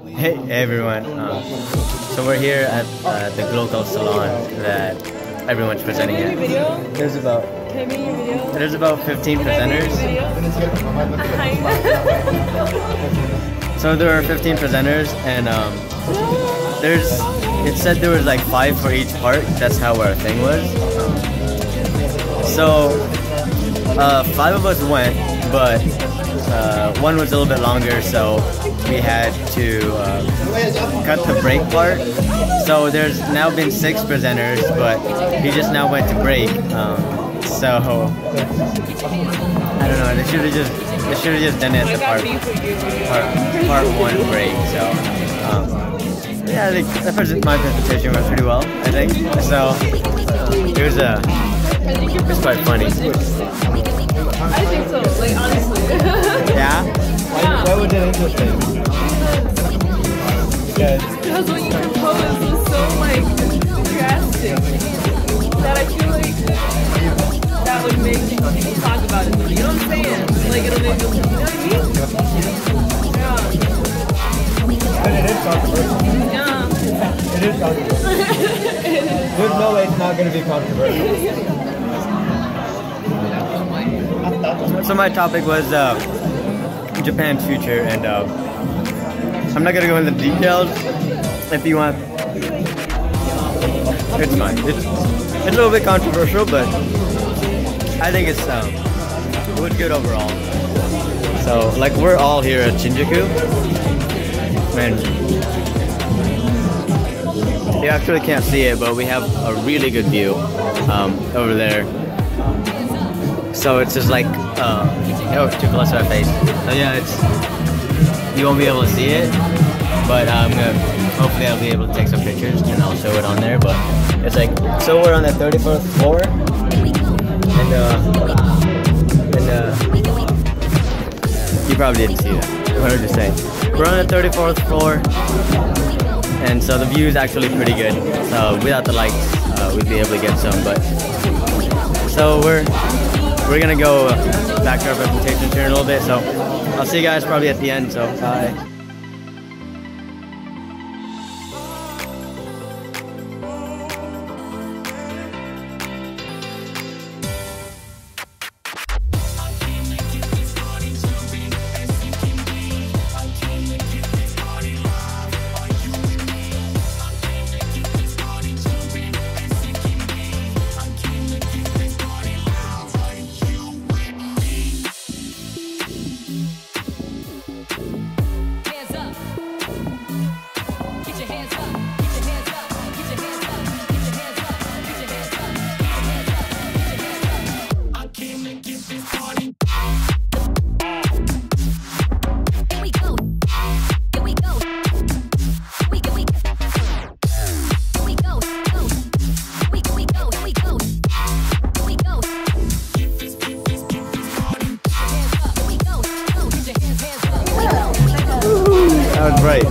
Hey everyone, so we're here at the Glocal Salon that everyone's presenting at. There's about 15 presenters. So there are 15 presenters, and it said there was like 5 for each part. That's how our thing was. So 5 of us went, but one was a little bit longer, so we had to cut the break part. So there's now been 6 presenters, but he just now went to break. So I don't know. They should have just done it at the part 1 break. So yeah, I think my presentation went pretty well. I think so. It was quite funny. I think so. Like honestly. Yeah. Why was it interesting? Because what you proposed was so like drastic that I feel like that would make people talk about it. You know what I'm saying? Like it'll make people, you know what I mean? Yeah. But it is controversial. Yeah. It is controversial. There's no way it's not going to be controversial. So my topic was Japan's future, and I'm not gonna go into the details. If you want, it's fine. It's a little bit controversial, but I think it was good overall. So like we're all here at Shinjuku, and you actually can't see it, but we have a really good view over there. So it's just like, oh, too close to our face. So yeah, you won't be able to see it, but hopefully I'll be able to take some pictures and I'll show it on there. But it's like, so we're on the 34th floor, and you probably didn't see that. What did I just say? We're on the 34th floor, and so the view is actually pretty good. So without the lights, we'd be able to get some, but so we're gonna go back to our presentations here in a little bit, so I'll see you guys probably at the end, so bye. That was right.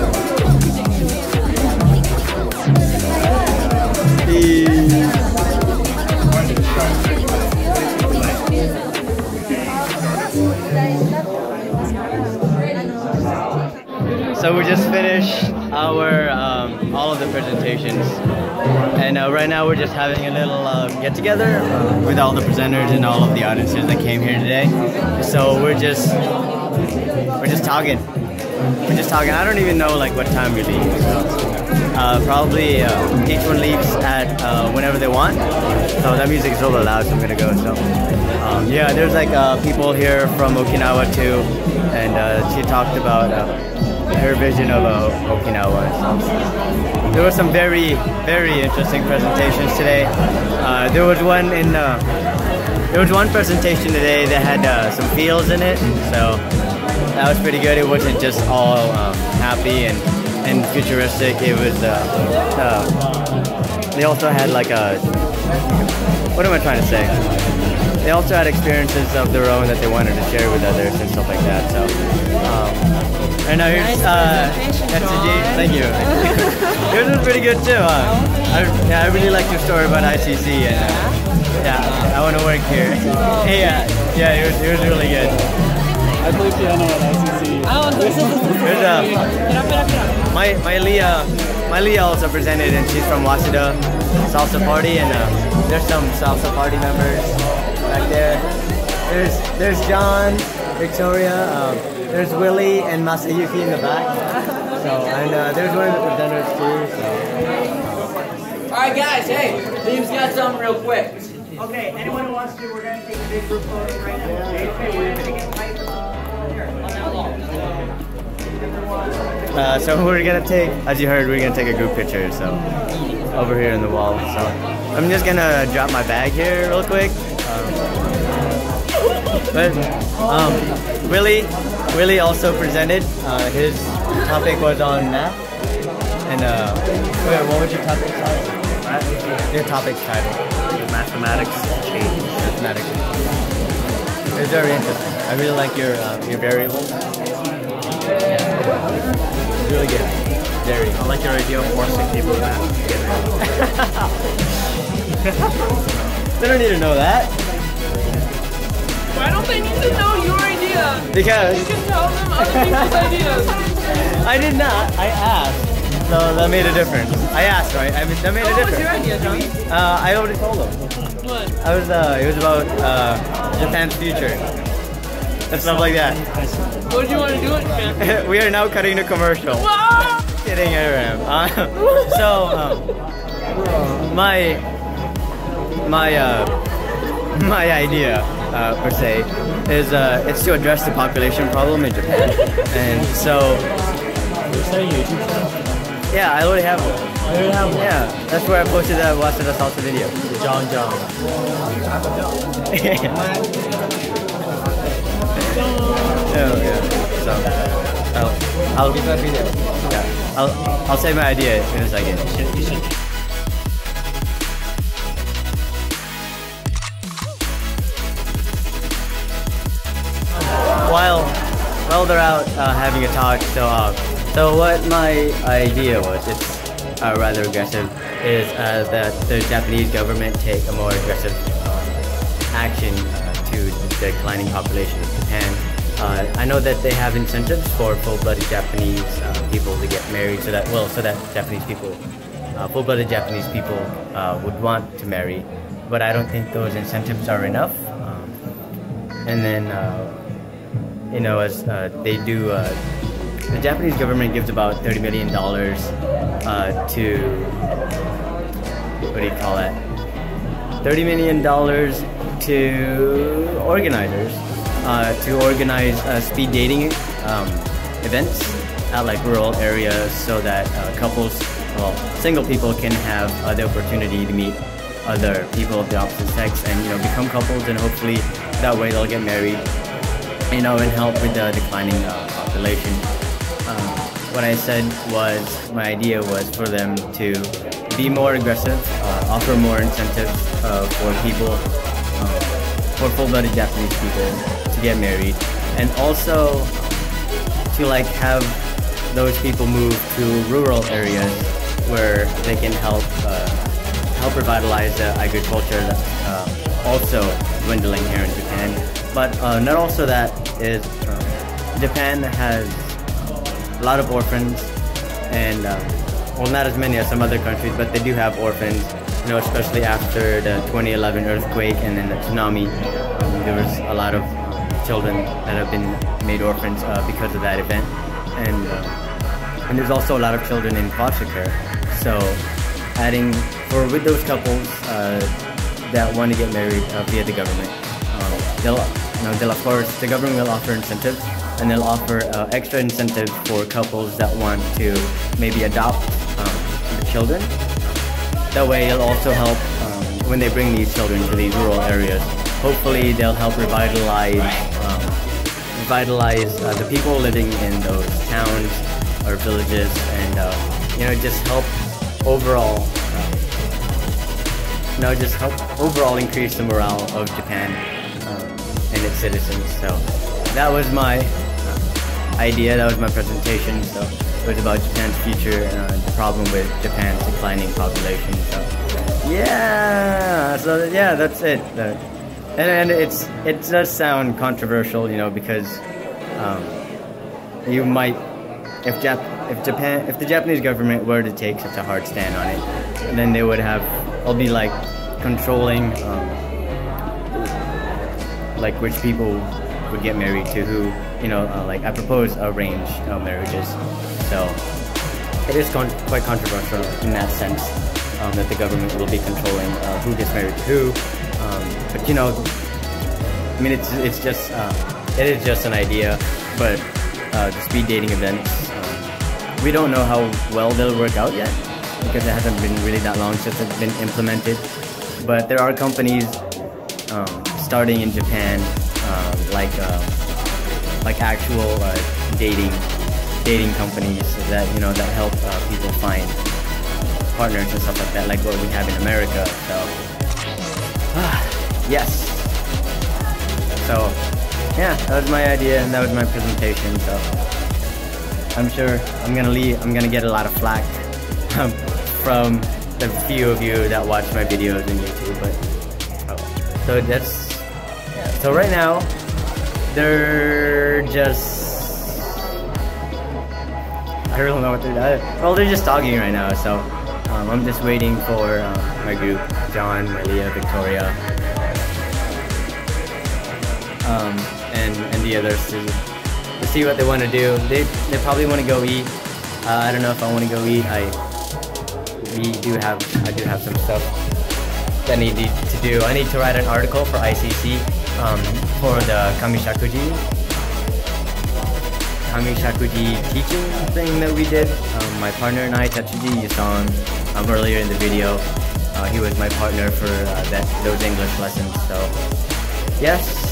So we just finished our all of the presentations, and right now we're just having a little get together with all the presenters and all of the audiences that came here today. So we're just talking. We're just talking. I don't even know like what time we leave. So, probably each one leaves at whenever they want. So that music is a little loud, so I'm gonna go. So yeah, there's like people here from Okinawa too, and she talked about her vision of Okinawa. So there were some very interesting presentations today. There was one presentation today that had some feels in it. So that was pretty good. It wasn't just all happy and futuristic. It was they also had like what am I trying to say? They also had experiences of their own that they wanted to share with others and stuff like that. So and now here's thank you. Yours was pretty good too. I really liked your story about ICC, and yeah, I want to work here. Yeah, it was really good. I believe Hinato at ICC. Ah, entonces. Espera. my Leah also presented, and she's from Waseda Salsa Party, and there's some Salsa Party members back there. There's John, Victoria, there's Willie and Masayuki in the back. So, and there's one of the presenters too. So. Alright guys, hey, Liam's got something real quick. Okay, anyone who wants to, we're going to take a big group photo right now. Okay, we're going to get right here on that wall. So we're gonna take, as you heard, we're gonna take a group picture. So over here in the wall. So I'm just gonna drop my bag here real quick. Willie also presented. His topic was on math. And what was your topic title? Your topic's title. Mathematics change. Mathematics. It's very interesting. I really like your variables. Really good. Very. I like your idea of forcing people to get They don't need to know that. Why don't they need to know your idea? Because You can tell them other people's ideas. I did not. I asked. So that made a difference. I asked, right? I mean, that made a What was your difference. idea, John? I already told them. What? It was about Japan's future. And stuff like that. What do you want to do it, man? We are now cutting the commercial. Wow! Kidding, I am. My idea per se is it's to address the population problem in Japan, and so. Is that a YouTube channel? Yeah, I already have one. I already have one. Yeah, that's where I posted that Waseda Salsa video. John. Yeah. So I'll give that video. Yeah, I'll say my idea in a second. You should. While they're out having a talk, so what my idea was, it's rather aggressive, is that the Japanese government take a more aggressive action to the declining population of Japan. I know that they have incentives for full-blooded Japanese people to get married, so that Japanese people, full-blooded Japanese people would want to marry, but I don't think those incentives are enough. And then, as they do, the Japanese government gives about $30 million to, what do you call that? $30 million to organizers to organize speed dating events at like rural areas, so that single people can have the opportunity to meet other people of the opposite sex and become couples, and hopefully that way they'll get married, and help with the declining population. What I said was, my idea was for them to be more aggressive, offer more incentives for people, for full-blooded Japanese people to get married, and also to have those people move to rural areas where they can help revitalize the agriculture that's also dwindling here in Japan. But not also that is Japan has a lot of orphans, and not as many as some other countries, but they do have orphans. Especially after the 2011 earthquake and then the tsunami, there was a lot of children that have been made orphans because of that event, and there's also a lot of children in foster care. So, with those couples that want to get married via the government, the government will offer incentives, and they'll offer extra incentives for couples that want to maybe adopt the children. That way it'll also help when they bring these children to these rural areas. Hopefully they'll help revitalize the people living in those towns or villages, and just help overall increase the morale of Japan and its citizens. So that was my idea, that was my presentation. So it was about Japan's future and the problem with Japan's declining population. So yeah, that's it. And it does sound controversial, because you might, if if the Japanese government were to take such a hard stand on it, then they would have, it'll be like controlling like which people would get married to who, you know, like I propose arranged marriages. So it is quite controversial in that sense, that the government will be controlling who gets married to who. But you know, I mean, it's just it is just an idea. But the speed dating events, we don't know how well they'll work out yet because it hasn't been really that long since it's been implemented. But there are companies starting in Japan, like actual dating companies that, you know, that help people find partners and stuff like that, like what we have in America. So yes. So yeah, that was my idea and that was my presentation. So I'm sure I'm gonna get a lot of flack from the few of you that watch my videos on YouTube. But so that's, so right now they're just, I really don't know what they're doing. Well, they're just talking right now. So I'm just waiting for my group, John, Malia, Victoria, and the others to see what they want to do. They probably want to go eat. I don't know if I want to go eat. I do have some stuff that I need to do. I need to write an article for ICC for the Kamishakuji teaching thing that we did. My partner and I, Tetsuji, you saw him earlier in the video. He was my partner for those English lessons. So yes,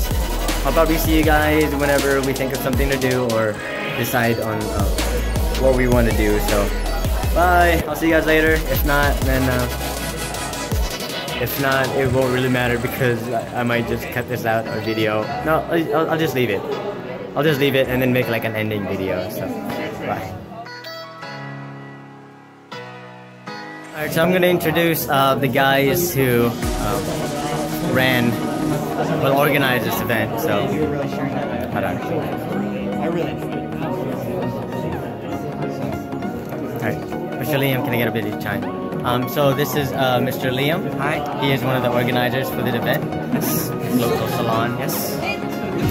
I'll probably see you guys whenever we think of something to do or decide on what we want to do. So bye, I'll see you guys later. If not, then it won't really matter because I might just cut this out or video. No, I'll just leave it. I'll just leave it and then make like an ending video. So bye. Alright, so I'm gonna introduce the guys who organized this event. So hold on. Alright, Mr. Liam, can I get a bit of chime? So this is Mr. Liam. Hi. He is one of the organizers for the event. Yes. Glocal Salon. Yes.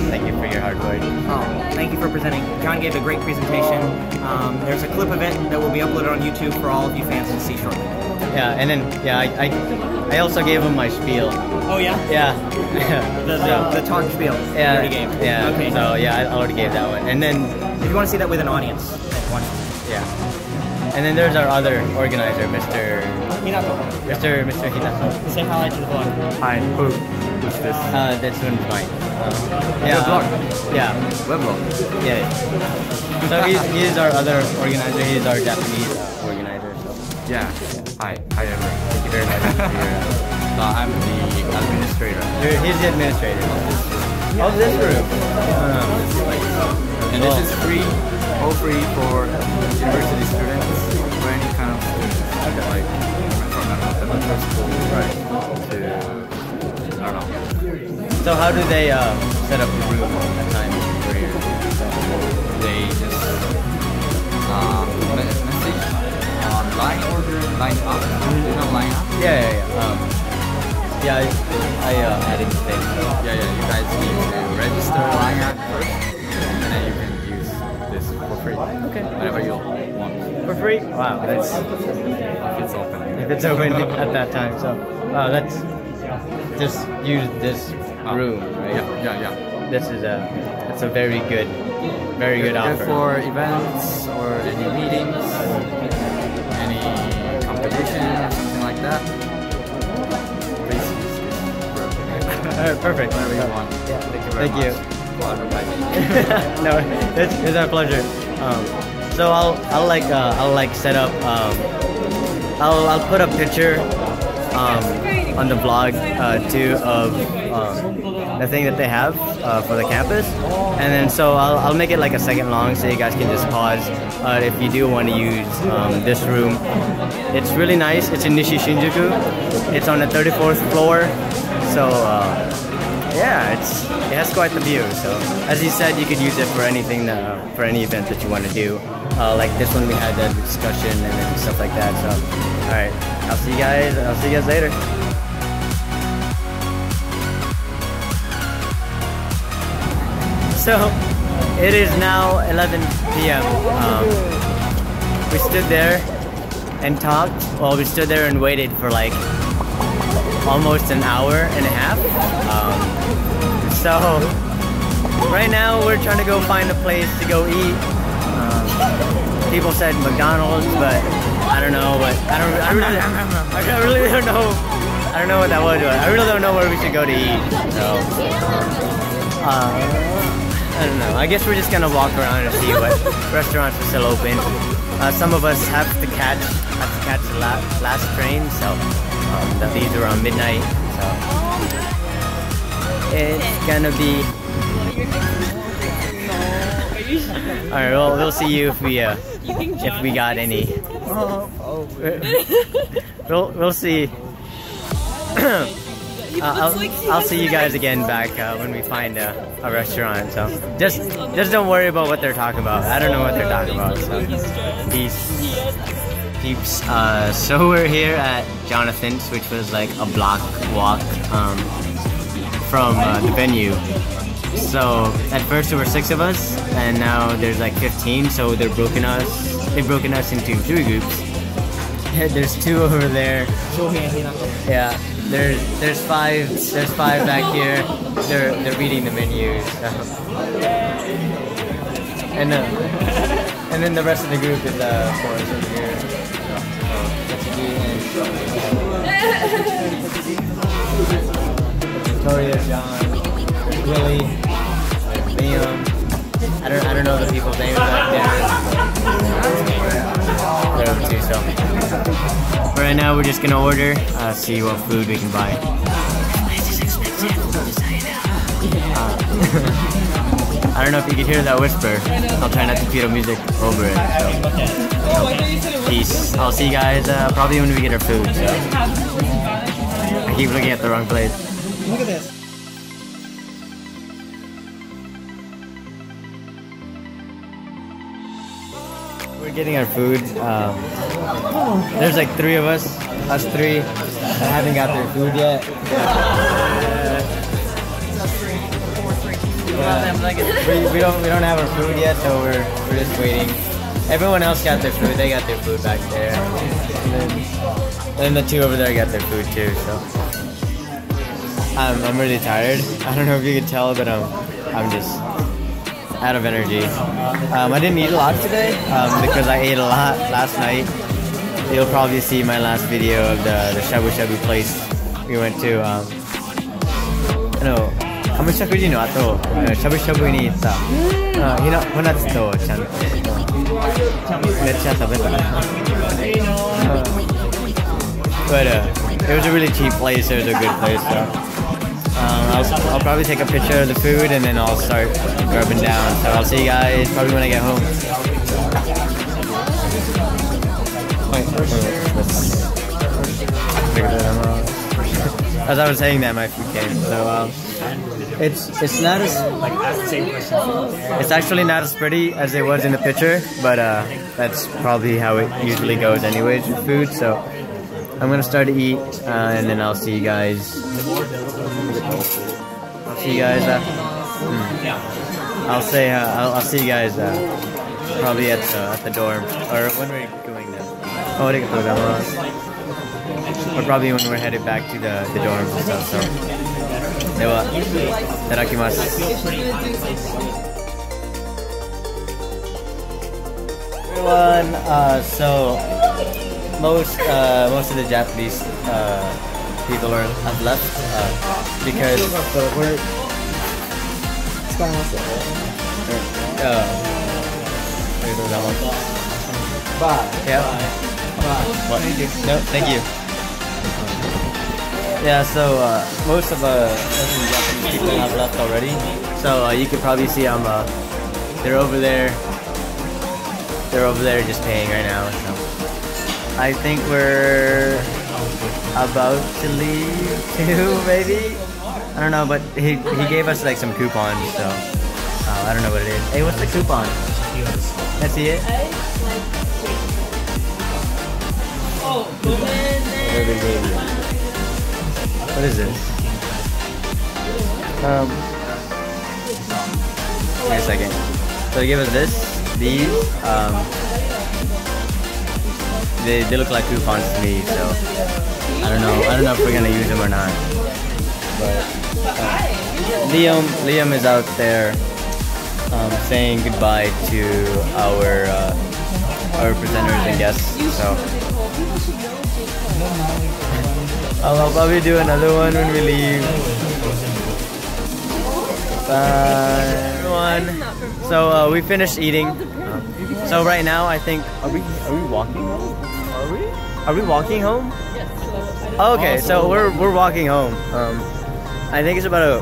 Thank you for your hard work. Oh, thank you for presenting. John gave a great presentation. There's a clip of it that will be uploaded on YouTube for all of you fans to see shortly. Yeah, and then I also gave him my spiel. Oh yeah? Yeah. the talk spiel. Yeah. You already gave. Yeah. Okay. So yeah, I already gave that one. And then if you want to see that with an audience, watch. Yeah. And then there's our other organizer, Mr. Hinato. Mr. Hinato. Say hi to the vlog. Hi, who's this? This one's mine. Your vlog? Yeah. Web vlog? Yeah. So he's our other organizer. He's our Japanese organizer. So. Yeah. Hi everyone. Thank you very much. I'm the administrator. He's the administrator of this room. And this is free, all free for university students or any kind of students. Like from elementary school to, I don't know. So how do they set up the room at times for you? They just message on line order, line up. You know line up? Yeah. Yeah, I added the thing. Yeah, you guys need to register line up first, and then you can use this for free. Okay. Whenever you want. For free? Wow, that's If it's open. if it's open at that time. So wow, that's just use this room, right? Yeah. This is it's a very good offer. Good for events or any meetings, any competition or something like that. Please use this room. Alright, perfect. Whatever you want. Yeah. Thank you very much. For advertising. No, it's our pleasure. So I'll set up. I'll put a picture on the vlog too of the thing that they have for the campus, and then so I'll make it like a second long so you guys can just pause if you do want to use this room. It's really nice. It's in Nishi-Shinjuku. It's on the 34th floor. So yeah, it has quite the view. So as you said, you could use it for anything, for any event that you want to do. Like this one, we had that discussion and then stuff like that. So, all right, I'll see you guys later. So it is now 11 p.m. We stood there and talked. Well, we stood there and waited for like almost an hour and a half. So right now we're trying to go find a place to go eat. People said McDonald's, but I don't know. But I really don't know. I don't know what that was. But I really don't know where we should go to eat. So I don't know. I guess we're just gonna walk around and see what restaurants are still open. Some of us have to catch the last train, so that leaves around midnight. So it's gonna be. All right. Well, we'll see you if we got any. We'll see. I'll see you guys again back when we find a restaurant. So just don't worry about what they're talking about. I don't know what they're talking about. So peeps. So we're here at Jonathan's, which was like a block walk from the venue. So at first there were 6 of us, and now there's like 15. So they've broken us into 3 groups. There's 2 over there. Yeah. There's 5 back here. They're reading the menus. And then the rest of the group is of course over here. Victoria, John, Willie, Liam. I don't know the people's names back there. They're over too, so. Right now we're just gonna order, see what food we can buy. This is expensive, I don't know if you can hear that whisper. I'll try not to feed music over it. So. Peace. I'll see you guys probably when we get our food. So. I keep looking at the wrong place. Look at this. We're getting our food. There's like 3 of us 3 that haven't got their food yet. We don't have our food yet, so we're just waiting. Everyone else got their food. They got their food back there, and then the 2 over there got their food too. So I'm really tired. I don't know if you can tell, but I'm just out of energy. I didn't eat a lot today because I ate a lot last night. You'll probably see my last video of the shabu shabu place we went to. Kamushakuji no ato shabu shabu ni itta. Hinatsu to chan mecha tabeta. But it was a really cheap place. It was a good place. So. I'll probably take a picture of the food and then I'll start grubbing down. So I'll see you guys probably when I get home. As I was saying that, my food came. So it's not as it's actually not as pretty as it was in the picture, but that's probably how it usually goes anyways with food. So I'm gonna start to eat and then I'll see you guys. I'll see you guys. I'll see you guys probably at the dorm or when we're going there. Or probably when we're headed back to the dorms and stuff. So, dewa, itadakimasu. Everyone, so most of the Japanese people have left because we're. Bye. Yeah. What? No, thank you. Yeah, so most of the Japanese people have left already. So you can probably see they're over there. They're over there just paying right now. So I think we're about to leave too, maybe. I don't know, but he gave us like some coupons, so I don't know what it is. Hey, what's the coupon? Let's see it. What is this? Wait a second. So they gave us these. They look like coupons to me, so I don't know if we're gonna use them or not. But Liam is out there saying goodbye to our presenters and guests. So I'll probably do another one when we leave. Bye, everyone. So we finished eating. So right now, I think are we walking home? Are we walking home? Oh, okay, so we're walking home. I think it's about a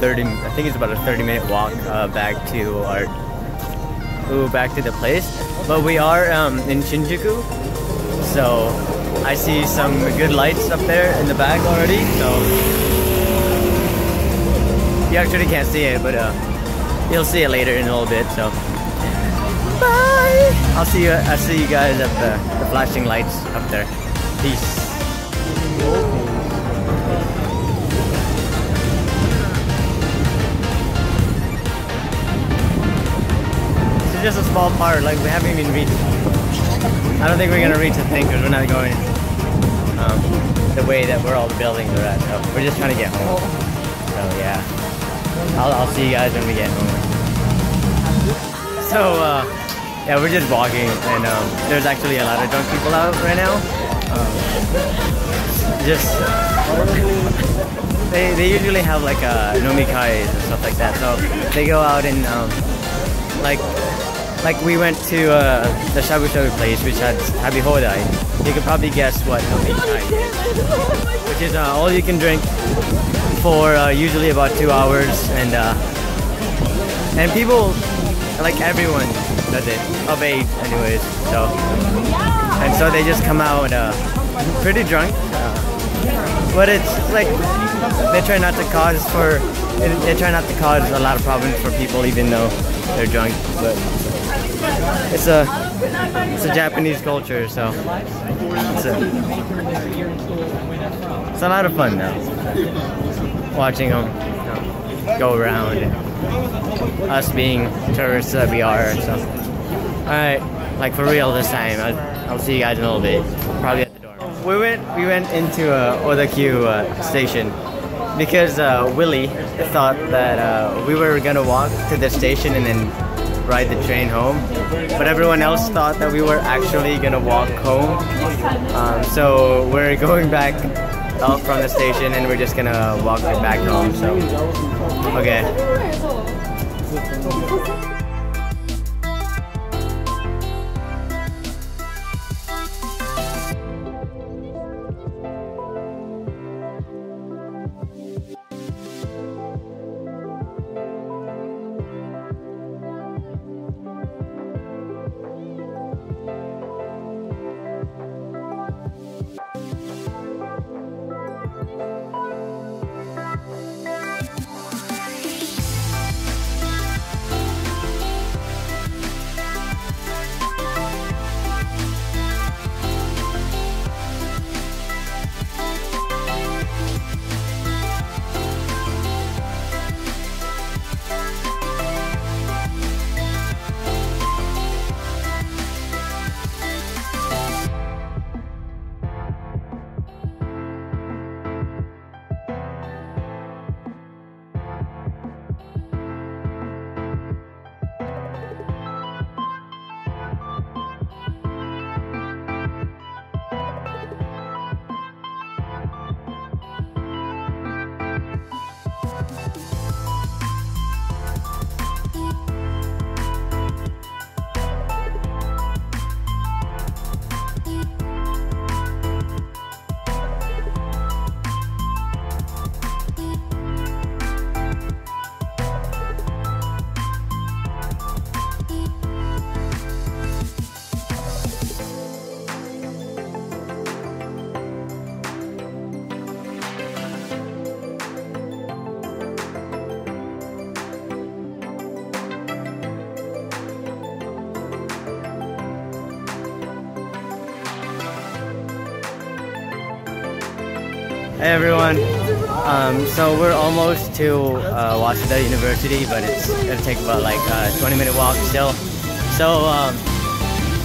30-minute walk back to the place. But we are in Shinjuku, so I see some good lights up there in the back already. So you actually can't see it, but you'll see it later in a little bit. So bye. I'll see you guys at the flashing lights up there. Peace. Just a small part, like we haven't even reached. I don't think we're gonna reach the thing because we're not going the way that where all the buildings are at. So we're just trying to get home. So yeah, I'll see you guys when we get home. So yeah, we're just walking, and there's actually a lot of drunk people out right now. They usually have like nomikai and stuff like that. So they go out and like we went to the shabu shabu place, which had habi hodai. You could probably guess what nomikai is, which is all you can drink for usually about 2 hours, and people, like everyone does it, of age anyways. So they just come out pretty drunk, but it's like they try not to cause a lot of problems for people, even though they're drunk. But it's a Japanese culture, so it's a lot of fun now, watching them go around, and us being tourists that we are. So alright, like for real this time. I'll see you guys in a little bit, probably at the door. We went into Odakyu station because Willie thought that we were gonna walk to the station and then ride the train home, but everyone else thought that we were actually gonna walk home. So we're going back up from the station and we're just gonna walk back home. So okay. Hey everyone. So we're almost to Waseda University, but it's gonna take about like a 20-minute walk still. So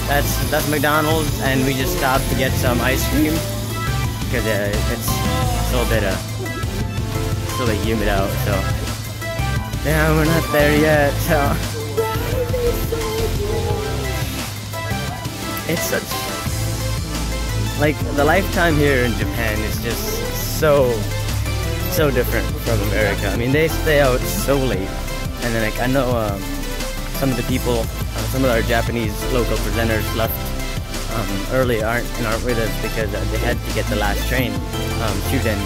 that's McDonald's, and we just stopped to get some ice cream because it's still a bit humid out. So yeah, we're not there yet. So it's such like the lifetime here in Japan is just so different from America. I mean, they stay out so late, and then like I know some of the people, some of our Japanese local presenters left early aren't with us because they had to get the last train, Shuden,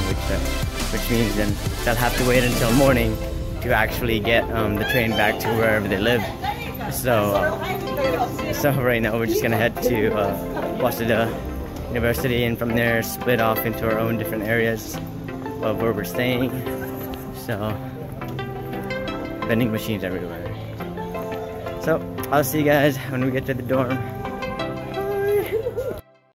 which means then they'll have to wait until morning to actually get the train back to wherever they live. So right now we're just gonna head to Waseda University, and from there split off into our own different areas of where we're staying. So vending machines everywhere. So I'll see you guys when we get to the dorm.